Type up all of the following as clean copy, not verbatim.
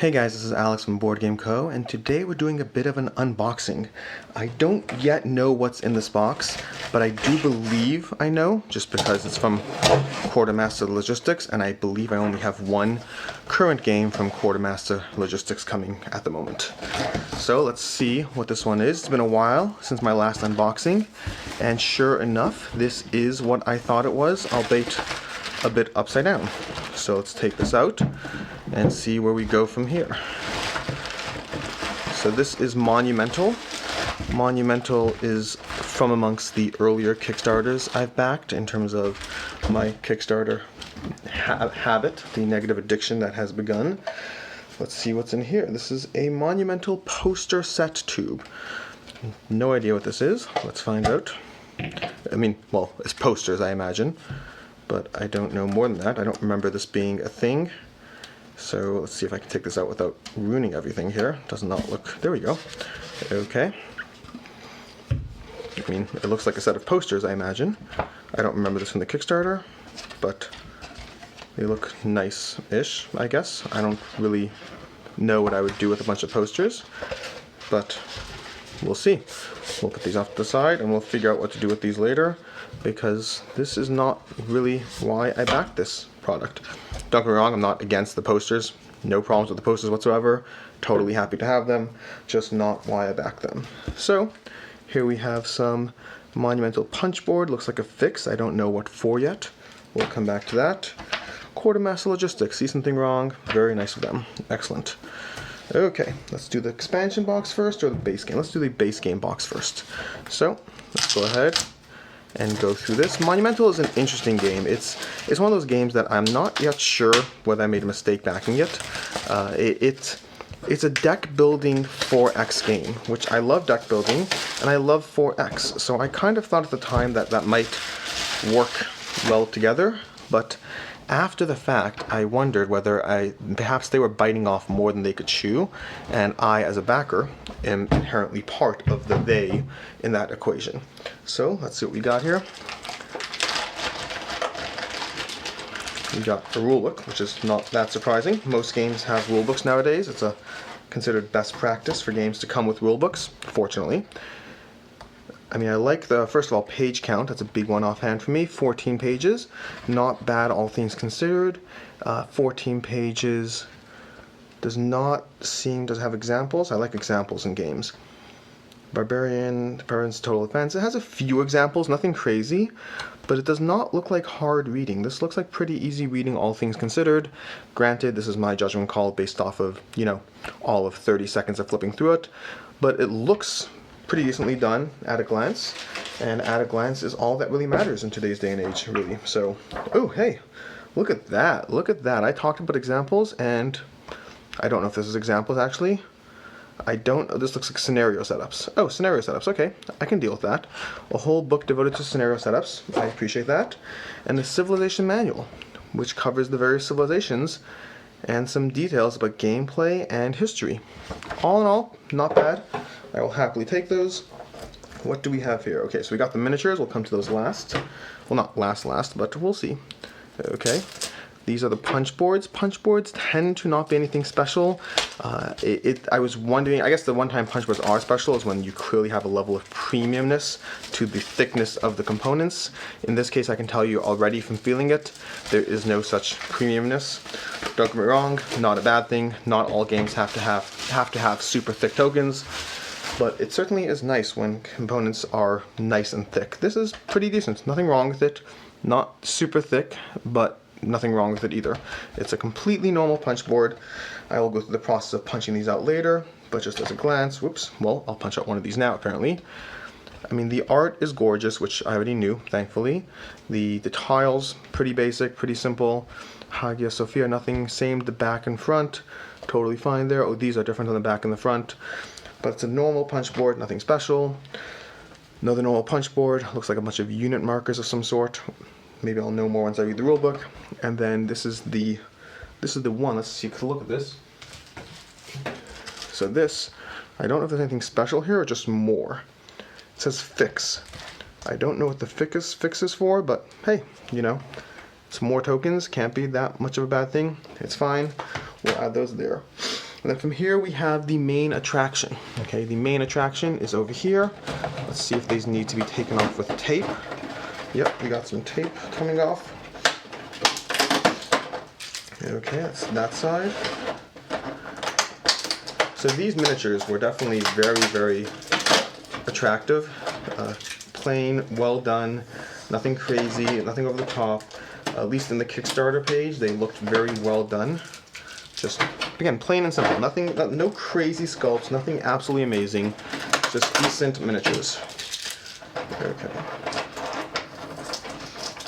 Hey guys, this is Alex from Board Game Co. and today we're doing a bit of an unboxing. I don't yet know what's in this box, but I do believe I know, just because it's from Quartermaster Logistics, and I believe I only have one current game from Quartermaster Logistics coming at the moment. So let's see what this one is. It's been a while since my last unboxing, and sure enough, this is what I thought it was, albeit a bit upside down. So let's take this out and see where we go from here. So this is Monumental. Monumental is from amongst the earlier Kickstarters I've backed in terms of my Kickstarter habit, the negative addiction that has begun. Let's see what's in here. This is a Monumental poster set tube. No idea what this is. Let's find out. I mean, well, it's posters, I imagine, but I don't know more than that. I don't remember this being a thing. So let's see if I can take this out without ruining everything here. Does not look, there we go. Okay. I mean, it looks like a set of posters, I imagine. I don't remember this from the Kickstarter, but they look nice-ish, I guess. I don't really know what I would do with a bunch of posters, but we'll see. We'll put these off to the side and we'll figure out what to do with these later, because this is not really why I backed this product. Don't get me wrong, I'm not against the posters. No problems with the posters whatsoever. Totally happy to have them, just not why I backed them. So here we have some Monumental punch board. Looks like a fix. I don't know what for yet. We'll come back to that. Quartermaster Logistics. See something wrong? Very nice of them. Excellent. Okay, let's do the expansion box first, or the base game. Let's do the base game box first. So let's go ahead and go through this. Monumental is an interesting game. It's one of those games that I'm not yet sure whether I made a mistake backing it. It's a deck building 4X game, which I love deck building, and I love 4X. So I kind of thought at the time that that might work well together, but after the fact, I wondered whether perhaps they were biting off more than they could chew, and I, as a backer, am inherently part of the they in that equation. So let's see what we got here. We got a rulebook, which is not that surprising. Most games have rulebooks nowadays. It's considered best practice for games to come with rulebooks, fortunately. I mean, I like the, first of all, page count. That's a big one offhand for me. 14 pages. Not bad, all things considered. 14 pages does have examples. I like examples in games. Barbarian's Total Defense. It has a few examples, nothing crazy, but it does not look like hard reading. This looks like pretty easy reading, all things considered. Granted, this is my judgment call based off of, all of 30 seconds of flipping through it, but it looks pretty decently done at a glance, and at a glance is all that really matters in today's day and age, really. So, oh, hey, look at that. Look at that. I talked about examples, and I don't know if this is examples, actually. This looks like scenario setups. Oh, scenario setups, okay. I can deal with that. A whole book devoted to scenario setups. I appreciate that. And the Civilization Manual, which covers the various civilizations and some details about gameplay and history. All in all, not bad. I will happily take those. What do we have here? Okay, so we got the miniatures. We'll come to those last. Well, not last, but we'll see. Okay. These are the punch boards. Punch boards tend to not be anything special. I was wondering, I guess the one-time punch boards are special is when you clearly have a level of premiumness to the thickness of the components. In this case, I can tell you already from feeling it, there is no such premiumness. Don't get me wrong, not a bad thing. Not all games have to have super thick tokens, but it certainly is nice when components are nice and thick. This is pretty decent. Nothing wrong with it. Not super thick, but nothing wrong with it either. It's a completely normal punch board. I will go through the process of punching these out later, but just as a glance, I'll punch out one of these now, apparently. I mean, the art is gorgeous, which I already knew, thankfully. The tiles, pretty basic, pretty simple. Hagia Sophia, nothing, same the back and front, totally fine there. Oh, these are different on the back and the front, but it's a normal punch board, nothing special. Another normal punch board, looks like a bunch of unit markers of some sort. Maybe I'll know more once I read the rulebook. And then this is the one. Let's see. Look at this. So this, I don't know if there's anything special here or just more. It says fix. I don't know what the fix is for, but hey, it's more tokens. Can't be that much of a bad thing. It's fine. We'll add those there. And then from here we have the main attraction. Okay, the main attraction is over here. Let's see if these need to be taken off with tape. Yep, we got some tape coming off. Okay, that's that side. So these miniatures were definitely very, very attractive. Plain, well done, nothing crazy, nothing over the top. At least in the Kickstarter page, they looked very well done. Just, again, plain and simple. No crazy sculpts, nothing absolutely amazing. Just decent miniatures. Okay.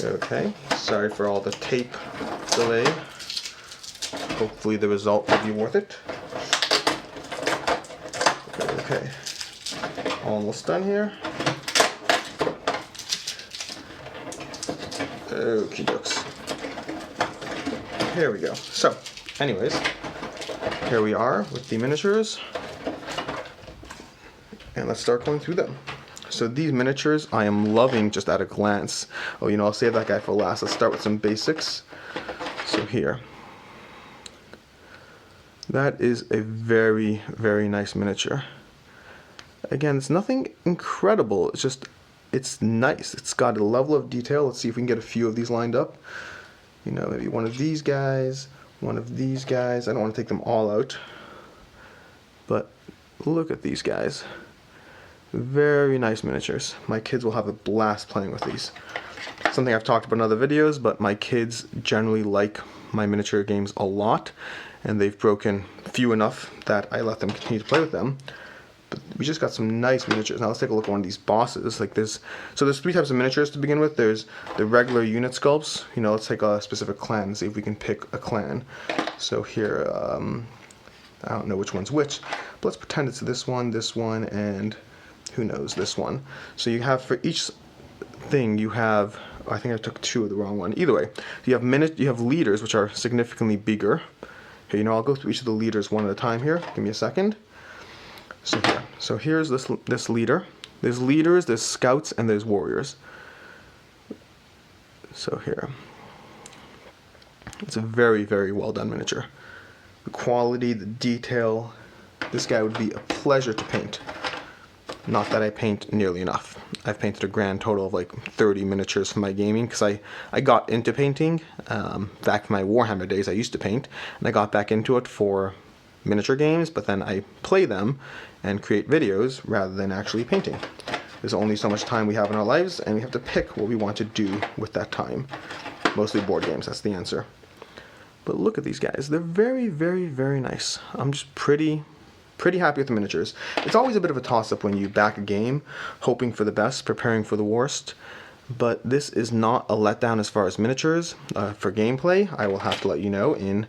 Okay, sorry for all the tape delay. Hopefully the result will be worth it. Okay, almost done here. Okie dokes. Here we go. So, anyways, here we are with the miniatures. And let's start going through them. So these miniatures I am loving just at a glance. Oh, I'll save that guy for last. Let's start with some basics. So here. That is a very, very nice miniature. Again, it's nothing incredible. It's nice. It's got a level of detail. Let's see if we can get a few of these lined up. Maybe one of these guys, one of these guys. I don't want to take them all out. But look at these guys. Very nice miniatures. My kids will have a blast playing with these. Something I've talked about in other videos, but my kids generally like my miniature games a lot, and they've broken few enough that I let them continue to play with them. But we just got some nice miniatures. Now let's take a look at one of these bosses. So there's three types of miniatures to begin with. There's the regular unit sculpts. Let's take a specific clan and see if we can pick a clan. So here, I don't know which one's which, but let's pretend it's this one, and who knows, this one. So you have, for each thing, you have, I think I took two of the wrong one. Either way, you have leaders, which are significantly bigger. Here, I'll go through each of the leaders one at a time here. Give me a second. So here's this leader. There's leaders, there's scouts, and there's warriors. So here. It's a very, very well done miniature. The quality, the detail. This guy would be a pleasure to paint. Not that I paint nearly enough. I've painted a grand total of like 30 miniatures for my gaming, because I got into painting back in my Warhammer days. I used to paint, and I got back into it for miniature games, but then I play them and create videos rather than actually painting. There's only so much time we have in our lives, and we have to pick what we want to do with that time. Mostly board games, that's the answer. But look at these guys. They're very, very, very nice. I'm just pretty happy with the miniatures. It's always a bit of a toss-up when you back a game, hoping for the best, preparing for the worst. But this is not a letdown as far as miniatures. For gameplay, I will have to let you know in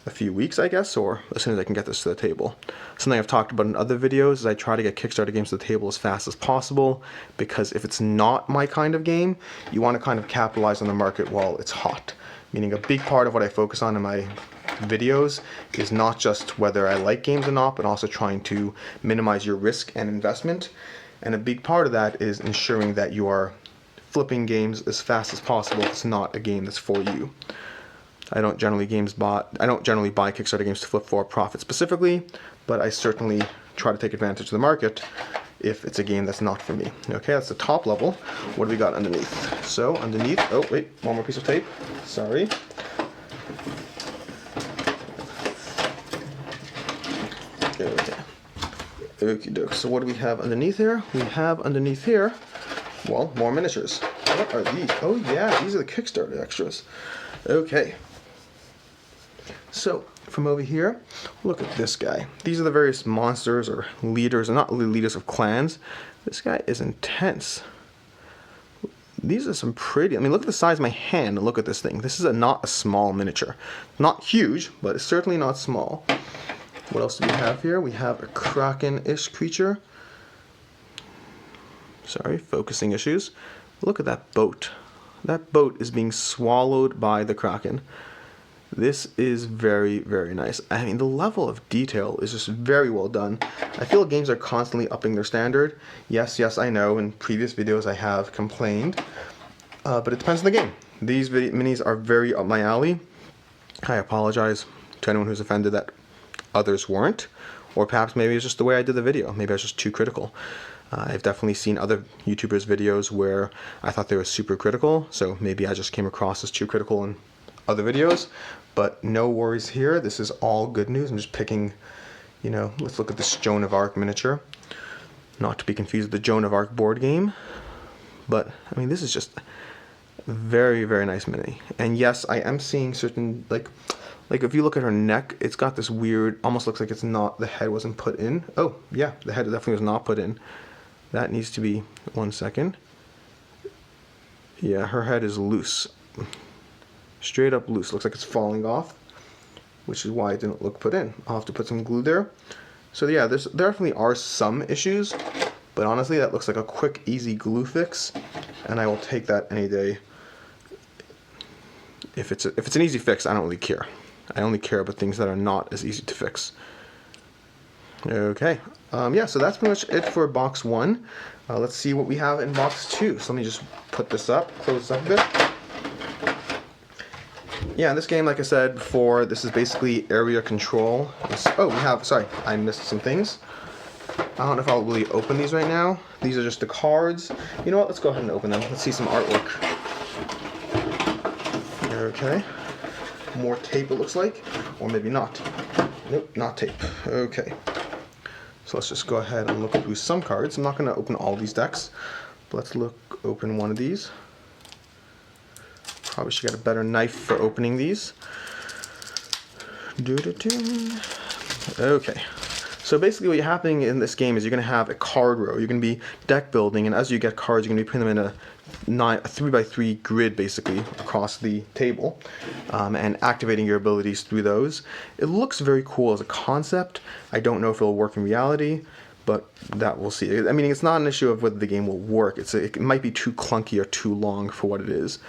a few weeks, I guess, or as soon as I can get this to the table. Something I've talked about in other videos is I try to get Kickstarter games to the table as fast as possible, because if it's not my kind of game, you want to kind of capitalize on the market while it's hot. Meaning a big part of what I focus on in my videos is not just whether I like games or not, but also trying to minimize your risk and investment. And a big part of that is ensuring that you are flipping games as fast as possible if it's not a game that's for you. I don't generally buy Kickstarter games to flip for a profit specifically, but I certainly try to take advantage of the market if it's a game that's not for me. Okay, that's the top level. What do we got underneath? So underneath, oh wait, one more piece of tape. Sorry. Okay. Okie doke. So what do we have underneath here? We have underneath here, well, more miniatures. What are these? Oh yeah, these are the Kickstarter extras. Okay. So, from over here, look at this guy. These are the various monsters or leaders, or not really leaders of clans. This guy is intense. These are some pretty, look at the size of my hand and look at this thing. This is not a small miniature. Not huge, but it's certainly not small. What else do we have here? We have a Kraken-ish creature. Sorry, focusing issues. Look at that boat. That boat is being swallowed by the Kraken. This is very, very nice. The level of detail is just very well done. I feel games are constantly upping their standard. Yes, I know, in previous videos I have complained, but it depends on the game. These minis are very up my alley. I apologize to anyone who's offended that others weren't, or perhaps maybe it's just the way I did the video. Maybe I was just too critical. I've definitely seen other YouTubers' videos where I thought they were super critical, so maybe I just came across as too critical in other videos, but no worries here. This is all good news. I'm just picking, you know, let's look at this Joan of Arc miniature. Not to be confused with the Joan of Arc board game, but I mean, this is just very, very nice mini. And yes, I am seeing certain, like if you look at her neck, it's got this weird, almost looks like it's not, the head wasn't put in. Oh yeah, the head definitely was not put in. That needs to be, 1 second. Yeah, her head is loose. Straight up loose. Looks like it's falling off, which is why it didn't look put in. I'll have to put some glue there. So yeah, there definitely are some issues, but honestly that looks like a quick, easy glue fix, and I will take that any day. If it's an easy fix, I don't really care. I only care about things that are not as easy to fix. Okay, yeah, so that's pretty much it for box 1. Let's see what we have in box 2. So let me just put this up, close this up a bit. Yeah, this game, like I said before, this is basically area control. Oh, we have, sorry, I missed some things. I don't know if I'll really open these right now. These are just the cards. You know what, let's go ahead and open them. Let's see some artwork. Okay, more tape it looks like, or maybe not. Nope, not tape. Okay, so let's just go ahead and look through some cards. I'm not going to open all these decks, but let's open one of these. Probably should get a better knife for opening these. Okay, so basically what's happening in this game is you're going to have a card row. You're going to be deck building, and as you get cards, you're going to be putting them in a 3x3 grid basically across the table, and activating your abilities through those. It looks very cool as a concept. I don't know if it'll work in reality, but that we'll see. I mean, it's not an issue of whether the game will work. It might be too clunky or too long for what it is.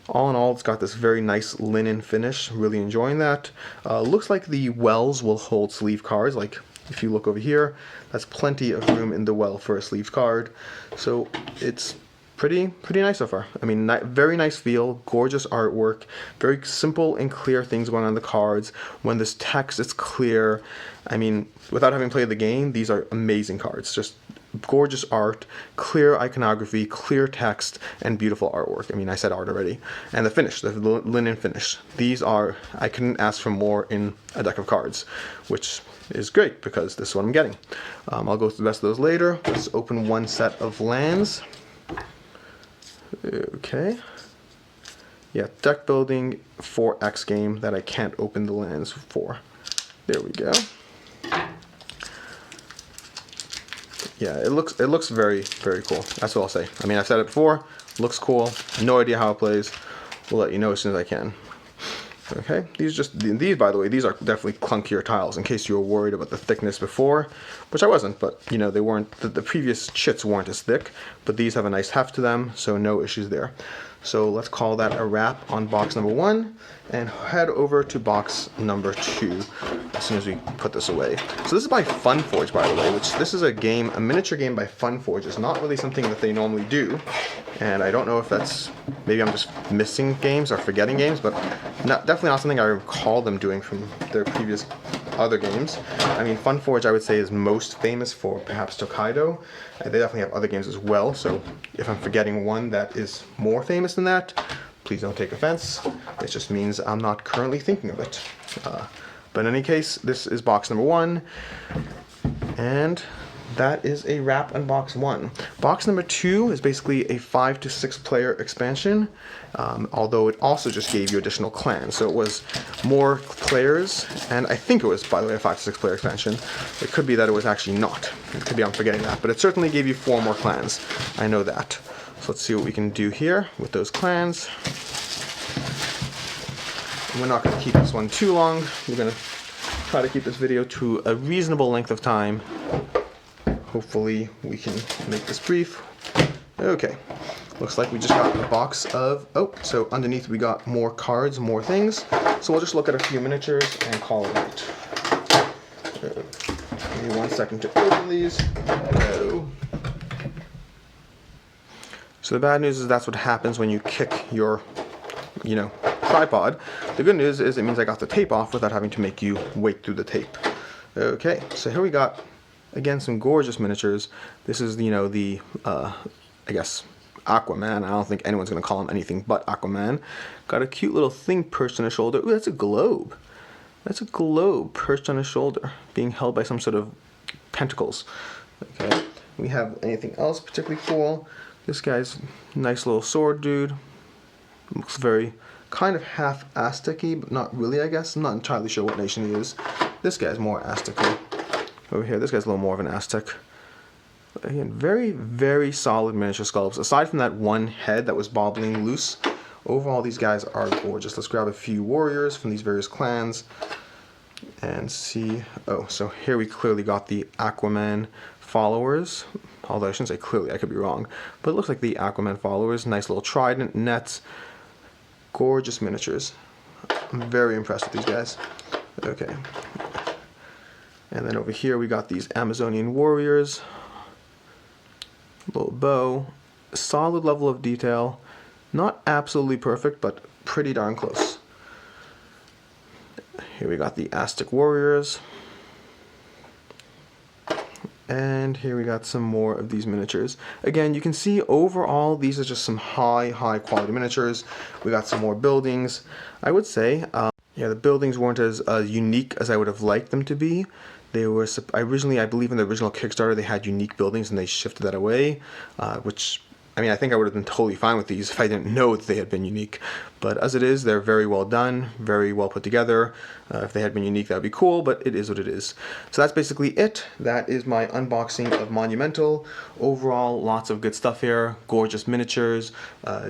All in all, it's got this very nice linen finish. Really enjoying that. Looks like the wells will hold sleeve cards. Like if you look over here, that's plenty of room in the well for a sleeve card. So it's pretty nice so far. I mean, very nice feel, gorgeous artwork, very simple and clear things going on the cards. When this text is clear, I mean, without having played the game, these are amazing cards. Just gorgeous art, clear iconography, clear text, and beautiful artwork. I mean, I said art already. And the finish, the linen finish. These are, I couldn't ask for more in a deck of cards, which is great because this is what I'm getting. I'll go through the rest of those later. Let's open one set of lands. Okay. Yeah, deck building 4X game that I can't open the lands for. There we go. Yeah, it looks very, very cool. That's what I'll say. I mean, I've said it before. Looks cool. No idea how it plays. We'll let you know as soon as I can. Okay, these by the way, these are definitely clunkier tiles, in case you were worried about the thickness before, which I wasn't, but you know, they weren't, the previous chits weren't as thick, but these have a nice heft to them, so no issues there. So let's call that a wrap on box number 1 and head over to box number 2 as soon as we put this away. So this is by Funforge, by the way, which this is a miniature game by Funforge. It's not really something that they normally do, and I don't know if that's, maybe I'm just missing games or forgetting games, but definitely not something I recall them doing from their previous other games. I mean, Funforge I would say is most famous for perhaps Tokaido. They definitely have other games as well, so if I'm forgetting one that is more famous than that, please don't take offense. It just means I'm not currently thinking of it. But in any case, this is box number 1, and that is a wrap on box 1. Box number 2 is basically a 5 to 6 player expansion, although it also just gave you additional clans. So it was more players, and I think it was, by the way, a 5 to 6 player expansion. It could be that it was actually not. It could be I'm forgetting that, but it certainly gave you 4 more clans. I know that. So let's see what we can do here with those clans. We're not going to keep this one too long. We're going to try to keep this video to a reasonable length of time. Hopefully we can make this brief. Okay, looks like we just got a box of, so underneath we got more cards, more things. So we'll just look at a few miniatures and call it right. Give me 1 second to open these. Hello. So the bad news is that's what happens when you kick your, tripod. The good news is it means I got the tape off without having to make you wait through the tape. Okay, so here we got, again, some gorgeous miniatures. This is, you know, the, I guess, Aquaman. I don't think anyone's going to call him anything but Aquaman. Got a cute little thing perched on his shoulder. Ooh, that's a globe. That's a globe perched on his shoulder, being held by some sort of pentacles. Okay, we have anything else particularly cool? This guy's nice little sword dude. Looks very kind of half Aztec-y, but not really, I guess. I'm not entirely sure what nation he is. This guy's more Aztec-y. Over here, this guy's a little more of an Aztec. Again, very, very solid miniature sculpts. Aside from that one head that was bobbling loose, overall these guys are gorgeous. Let's grab a few warriors from these various clans and see. Oh, so here we clearly got the Aquaman followers. Although I shouldn't say clearly, I could be wrong. But it looks like the Aquaman followers. Nice little trident, nets. Gorgeous miniatures. I'm very impressed with these guys. Okay. And then over here we got these Amazonian warriors. Little bow. Solid level of detail. Not absolutely perfect, but pretty darn close. Here we got the Aztec warriors. And here we got some more of these miniatures. Again, you can see overall these are just some high quality miniatures. We got some more buildings. I would say, yeah, the buildings weren't as unique as I would have liked them to be. They were originally, I believe in the original Kickstarter, they had unique buildings and they shifted that away, which, I mean, I think I would have been totally fine with these if I didn't know that they had been unique. But as it is, they're very well done, very well put together. If they had been unique, that would be cool, but it is what it is. So that's basically it. That is my unboxing of Monumental. Overall, lots of good stuff here. Gorgeous miniatures,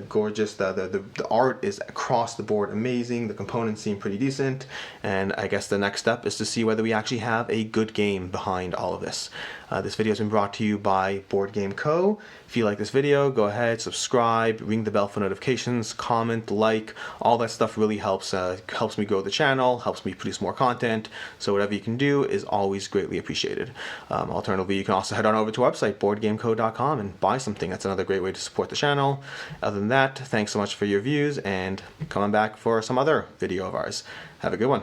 gorgeous. The art is across the board amazing. The components seem pretty decent. And I guess the next step is to see whether we actually have a good game behind all of this. This video has been brought to you by Board Game Co. If you like this video, go ahead, subscribe, ring the bell for notifications, comment, like, all that stuff really helps me grow the channel, helps me produce more content, so whatever you can do is always greatly appreciated. Alternatively, you can also head on over to our website, boardgameco.com, and buy something. That's another great way to support the channel. Other than that, thanks so much for your views, and come on back for some other video of ours. Have a good one.